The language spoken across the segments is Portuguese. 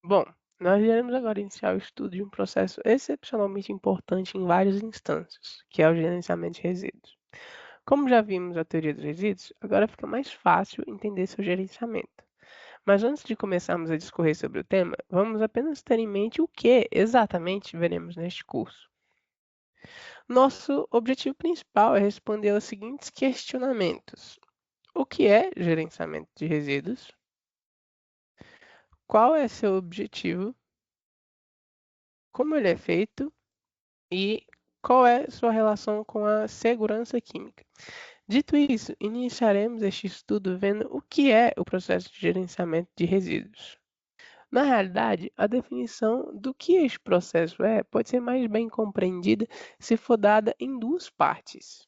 Bom, nós iremos agora iniciar o estudo de um processo excepcionalmente importante em várias instâncias, que é o gerenciamento de resíduos. Como já vimos a teoria dos resíduos, agora fica mais fácil entender seu gerenciamento. Mas antes de começarmos a discorrer sobre o tema, vamos apenas ter em mente o que exatamente veremos neste curso. Nosso objetivo principal é responder aos seguintes questionamentos: o que é gerenciamento de resíduos? Qual é seu objetivo? Como ele é feito? E qual é sua relação com a segurança química? Dito isso, iniciaremos este estudo vendo o que é o processo de gerenciamento de resíduos. Na realidade, a definição do que este processo é pode ser mais bem compreendida se for dada em duas partes.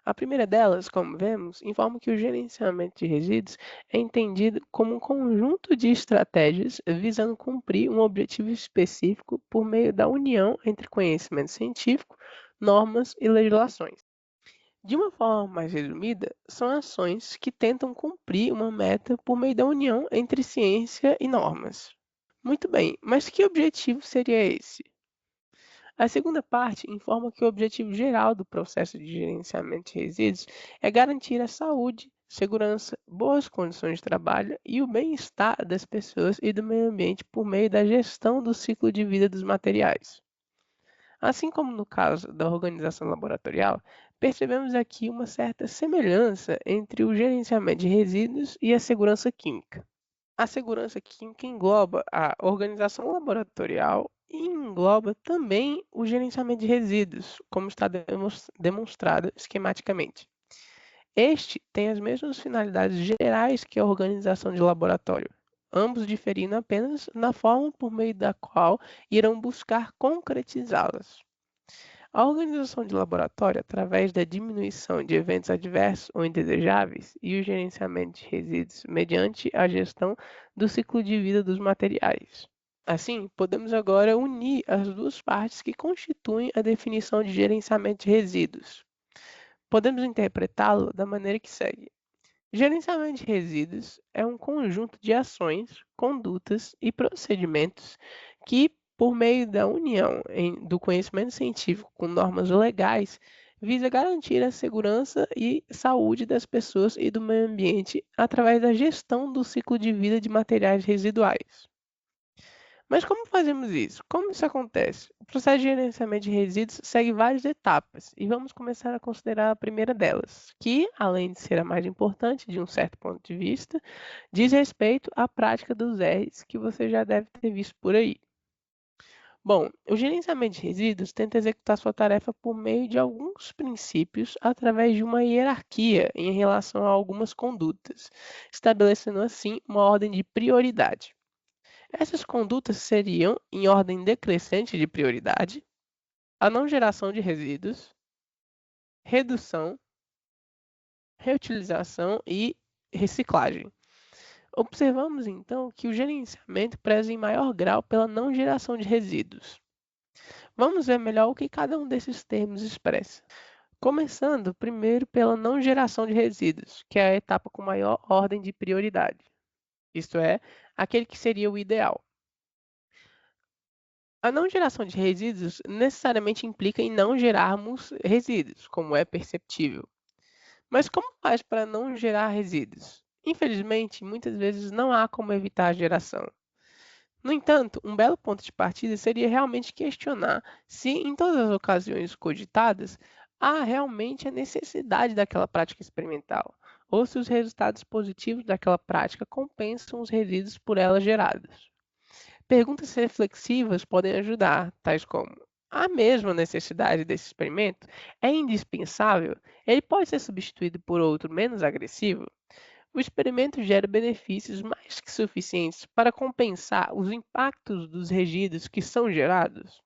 A primeira delas, como vemos, informa que o gerenciamento de resíduos é entendido como um conjunto de estratégias visando cumprir um objetivo específico por meio da união entre conhecimento científico, normas e legislações. De uma forma mais resumida, são ações que tentam cumprir uma meta por meio da união entre ciência e normas. Muito bem, mas que objetivo seria esse? A segunda parte informa que o objetivo geral do processo de gerenciamento de resíduos é garantir a saúde, segurança, boas condições de trabalho e o bem-estar das pessoas e do meio ambiente por meio da gestão do ciclo de vida dos materiais. Assim como no caso da organização laboratorial, percebemos aqui uma certa semelhança entre o gerenciamento de resíduos e a segurança química. A segurança química engloba a organização laboratorial e engloba também o gerenciamento de resíduos, como está demonstrado esquematicamente. Este tem as mesmas finalidades gerais que a organização de laboratório, ambos diferindo apenas na forma por meio da qual irão buscar concretizá-las. A organização de laboratório, através da diminuição de eventos adversos ou indesejáveis, e o gerenciamento de resíduos mediante a gestão do ciclo de vida dos materiais. Assim, podemos agora unir as duas partes que constituem a definição de gerenciamento de resíduos. Podemos interpretá-lo da maneira que segue. Gerenciamento de resíduos é um conjunto de ações, condutas e procedimentos que, por meio da união do conhecimento científico com normas legais, visa garantir a segurança e saúde das pessoas e do meio ambiente através da gestão do ciclo de vida de materiais residuais. Mas como fazemos isso? Como isso acontece? O processo de gerenciamento de resíduos segue várias etapas e vamos começar a considerar a primeira delas, que, além de ser a mais importante de um certo ponto de vista, diz respeito à prática dos R's que você já deve ter visto por aí. Bom, o gerenciamento de resíduos tenta executar sua tarefa por meio de alguns princípios através de uma hierarquia em relação a algumas condutas, estabelecendo assim uma ordem de prioridade. Essas condutas seriam, em ordem decrescente de prioridade, a não geração de resíduos, redução, reutilização e reciclagem. Observamos então que o gerenciamento preza em maior grau pela não geração de resíduos. Vamos ver melhor o que cada um desses termos expressa. Começando primeiro pela não geração de resíduos, que é a etapa com maior ordem de prioridade, isto é, aquele que seria o ideal. A não geração de resíduos necessariamente implica em não gerarmos resíduos, como é perceptível. Mas como faz para não gerar resíduos? Infelizmente, muitas vezes não há como evitar a geração. No entanto, um belo ponto de partida seria realmente questionar se, em todas as ocasiões cogitadas, há realmente a necessidade daquela prática experimental, ou se os resultados positivos daquela prática compensam os resíduos por ela gerados. Perguntas reflexivas podem ajudar, tais como: há mesmo a necessidade desse experimento? É indispensável? Ele pode ser substituído por outro menos agressivo? O experimento gera benefícios mais que suficientes para compensar os impactos dos resíduos que são gerados?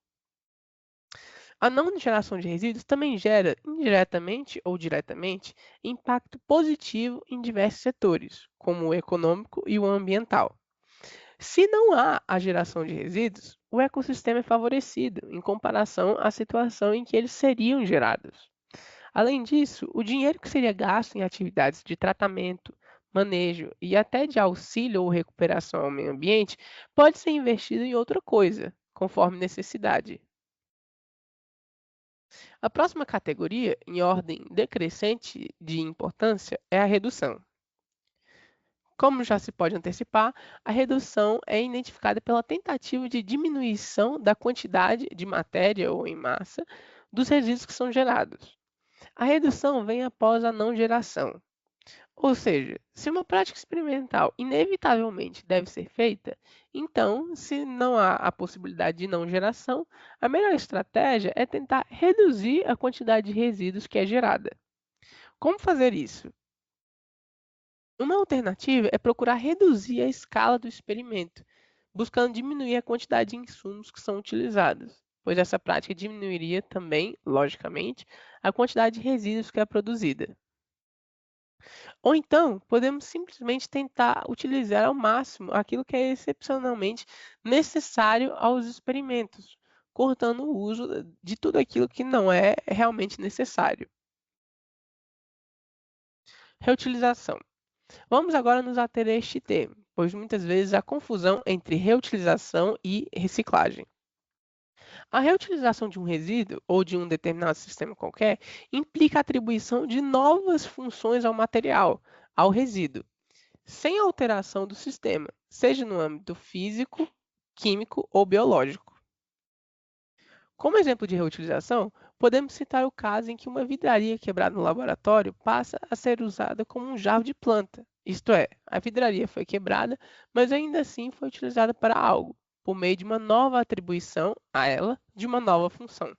A não geração de resíduos também gera, indiretamente ou diretamente, impacto positivo em diversos setores, como o econômico e o ambiental. Se não há a geração de resíduos, o ecossistema é favorecido em comparação à situação em que eles seriam gerados. Além disso, o dinheiro que seria gasto em atividades de tratamento, manejo e até de auxílio ou recuperação ao meio ambiente pode ser investido em outra coisa, conforme necessidade. A próxima categoria, em ordem decrescente de importância, é a redução. Como já se pode antecipar, a redução é identificada pela tentativa de diminuição da quantidade de matéria ou em massa dos resíduos que são gerados. A redução vem após a não geração. Ou seja, se uma prática experimental inevitavelmente deve ser feita, então, se não há a possibilidade de não geração, a melhor estratégia é tentar reduzir a quantidade de resíduos que é gerada. Como fazer isso? Uma alternativa é procurar reduzir a escala do experimento, buscando diminuir a quantidade de insumos que são utilizados, pois essa prática diminuiria também, logicamente, a quantidade de resíduos que é produzida. Ou então, podemos simplesmente tentar utilizar ao máximo aquilo que é excepcionalmente necessário aos experimentos, cortando o uso de tudo aquilo que não é realmente necessário. Reutilização. Vamos agora nos ater a este termo, pois muitas vezes há confusão entre reutilização e reciclagem. A reutilização de um resíduo ou de um determinado sistema qualquer implica a atribuição de novas funções ao material, ao resíduo, sem alteração do sistema, seja no âmbito físico, químico ou biológico. Como exemplo de reutilização, podemos citar o caso em que uma vidraria quebrada no laboratório passa a ser usada como um jarro de planta, isto é, a vidraria foi quebrada, mas ainda assim foi utilizada para algo, por meio de uma nova atribuição a ela de uma nova função.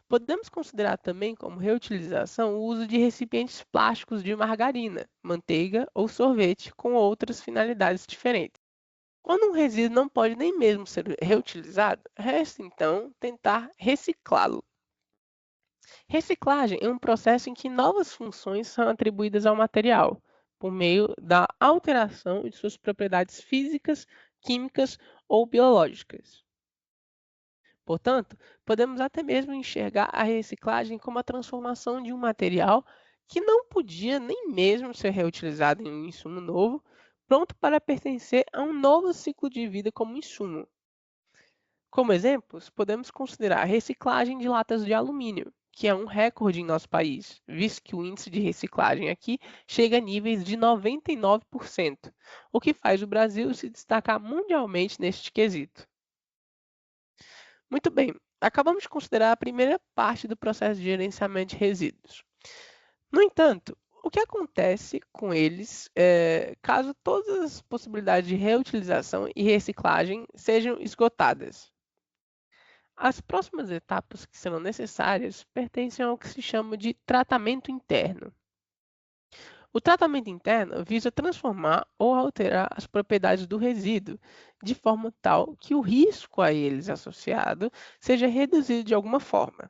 Podemos considerar também como reutilização o uso de recipientes plásticos de margarina, manteiga ou sorvete com outras finalidades diferentes. Quando um resíduo não pode nem mesmo ser reutilizado, resta então tentar reciclá-lo. Reciclagem é um processo em que novas funções são atribuídas ao material, por meio da alteração de suas propriedades físicas, químicas ou biológicas. Portanto, podemos até mesmo enxergar a reciclagem como a transformação de um material que não podia nem mesmo ser reutilizado em um insumo novo, pronto para pertencer a um novo ciclo de vida como insumo. Como exemplos, podemos considerar a reciclagem de latas de alumínio, que é um recorde em nosso país, visto que o índice de reciclagem aqui chega a níveis de 99%, o que faz o Brasil se destacar mundialmente neste quesito. Muito bem, acabamos de considerar a primeira parte do processo de gerenciamento de resíduos. No entanto, o que acontece com eles caso todas as possibilidades de reutilização e reciclagem sejam esgotadas? As próximas etapas que serão necessárias pertencem ao que se chama de tratamento interno. O tratamento interno visa transformar ou alterar as propriedades do resíduo, de forma tal que o risco a eles associado seja reduzido de alguma forma.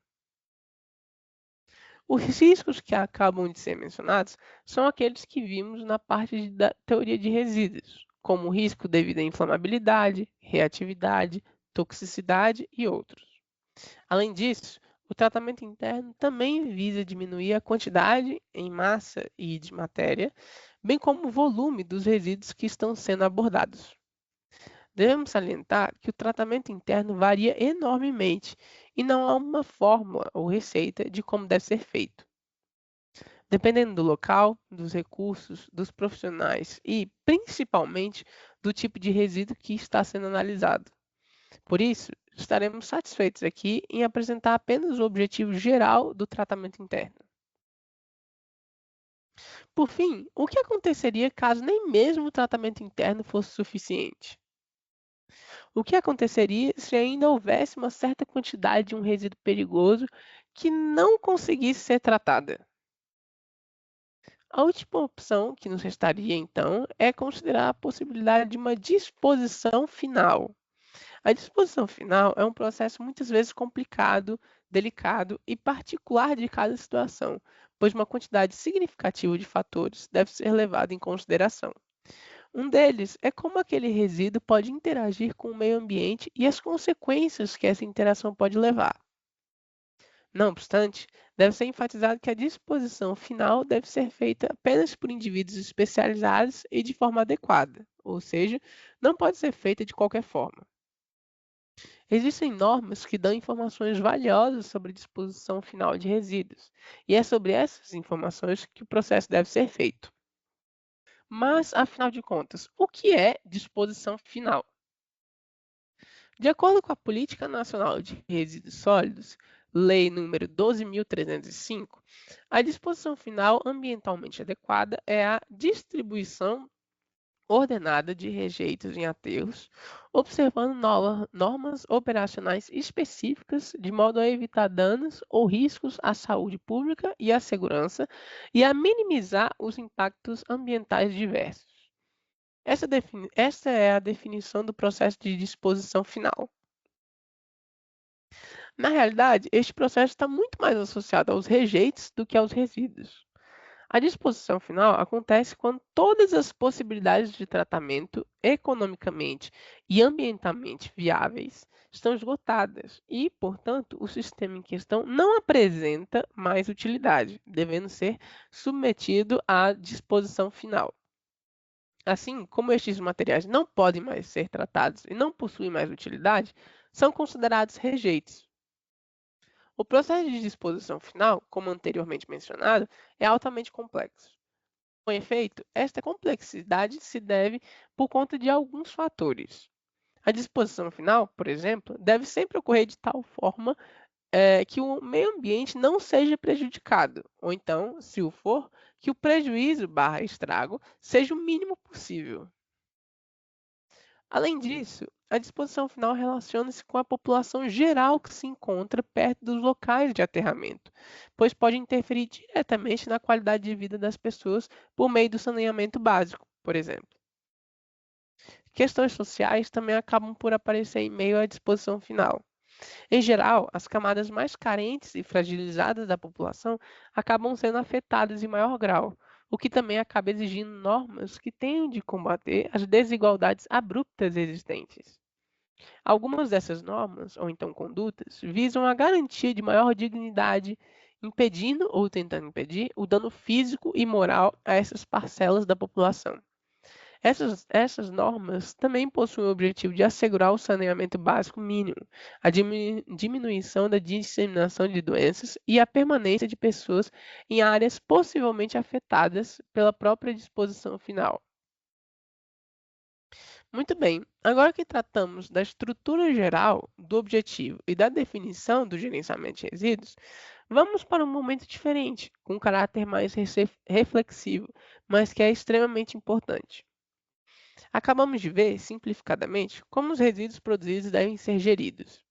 Os riscos que acabam de ser mencionados são aqueles que vimos na parte da teoria de resíduos, como o risco devido à inflamabilidade, reatividade, toxicidade e outros. Além disso, o tratamento interno também visa diminuir a quantidade em massa e de matéria, bem como o volume dos resíduos que estão sendo abordados. Devemos salientar que o tratamento interno varia enormemente e não há uma fórmula ou receita de como deve ser feito. Dependendo do local, dos recursos, dos profissionais e, principalmente, do tipo de resíduo que está sendo analisado. Por isso, estaremos satisfeitos aqui em apresentar apenas o objetivo geral do tratamento interno. Por fim, o que aconteceria caso nem mesmo o tratamento interno fosse suficiente? O que aconteceria se ainda houvesse uma certa quantidade de um resíduo perigoso que não conseguisse ser tratada? A última opção que nos restaria, então, é considerar a possibilidade de uma disposição final. A disposição final é um processo muitas vezes complicado, delicado e particular de cada situação, pois uma quantidade significativa de fatores deve ser levada em consideração. Um deles é como aquele resíduo pode interagir com o meio ambiente e as consequências que essa interação pode levar. Não obstante, deve ser enfatizado que a disposição final deve ser feita apenas por indivíduos especializados e de forma adequada, ou seja, não pode ser feita de qualquer forma. Existem normas que dão informações valiosas sobre a disposição final de resíduos, e é sobre essas informações que o processo deve ser feito. Mas, afinal de contas, o que é disposição final? De acordo com a Política Nacional de Resíduos Sólidos, Lei nº 12.305, a disposição final ambientalmente adequada é a distribuição ordenada de rejeitos em aterros, observando normas operacionais específicas de modo a evitar danos ou riscos à saúde pública e à segurança e a minimizar os impactos ambientais diversos. Essa é a definição do processo de disposição final. Na realidade, este processo está muito mais associado aos rejeitos do que aos resíduos. A disposição final acontece quando todas as possibilidades de tratamento economicamente e ambientalmente viáveis estão esgotadas e, portanto, o sistema em questão não apresenta mais utilidade, devendo ser submetido à disposição final. Assim, como estes materiais não podem mais ser tratados e não possuem mais utilidade, são considerados rejeitos. O processo de disposição final, como anteriormente mencionado, é altamente complexo. Com efeito, esta complexidade se deve por conta de alguns fatores. A disposição final, por exemplo, deve sempre ocorrer de tal forma que o meio ambiente não seja prejudicado, ou então, se o for, que o prejuízo/estrago seja o mínimo possível. Além disso, a disposição final relaciona-se com a população geral que se encontra perto dos locais de aterramento, pois pode interferir diretamente na qualidade de vida das pessoas por meio do saneamento básico, por exemplo. Questões sociais também acabam por aparecer em meio à disposição final. Em geral, as camadas mais carentes e fragilizadas da população acabam sendo afetadas em maior grau, o que também acaba exigindo normas que tenham de combater as desigualdades abruptas existentes. Algumas dessas normas, ou então condutas, visam a garantia de maior dignidade, impedindo ou tentando impedir o dano físico e moral a essas parcelas da população. Essas normas também possuem o objetivo de assegurar o saneamento básico mínimo, a diminuição da disseminação de doenças e a permanência de pessoas em áreas possivelmente afetadas pela própria disposição final. Muito bem, agora que tratamos da estrutura geral, do objetivo e da definição do gerenciamento de resíduos, vamos para um momento diferente, com um caráter mais reflexivo, mas que é extremamente importante. Acabamos de ver, simplificadamente, como os resíduos produzidos devem ser geridos.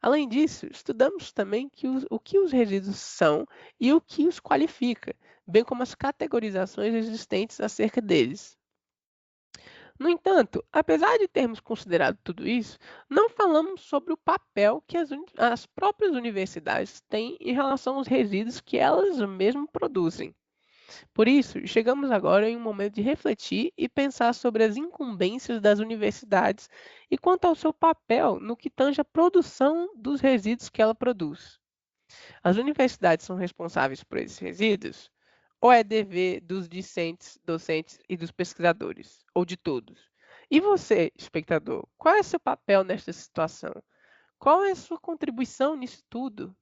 Além disso, estudamos também o que os resíduos são e o que os qualifica, bem como as categorizações existentes acerca deles. No entanto, apesar de termos considerado tudo isso, não falamos sobre o papel que as próprias universidades têm em relação aos resíduos que elas mesmas produzem. Por isso, chegamos agora em um momento de refletir e pensar sobre as incumbências das universidades e quanto ao seu papel no que tange à produção dos resíduos que ela produz. As universidades são responsáveis por esses resíduos? Ou é dever dos discentes, docentes e dos pesquisadores? Ou de todos? E você, espectador, qual é seu papel nesta situação? Qual é a sua contribuição nisso tudo?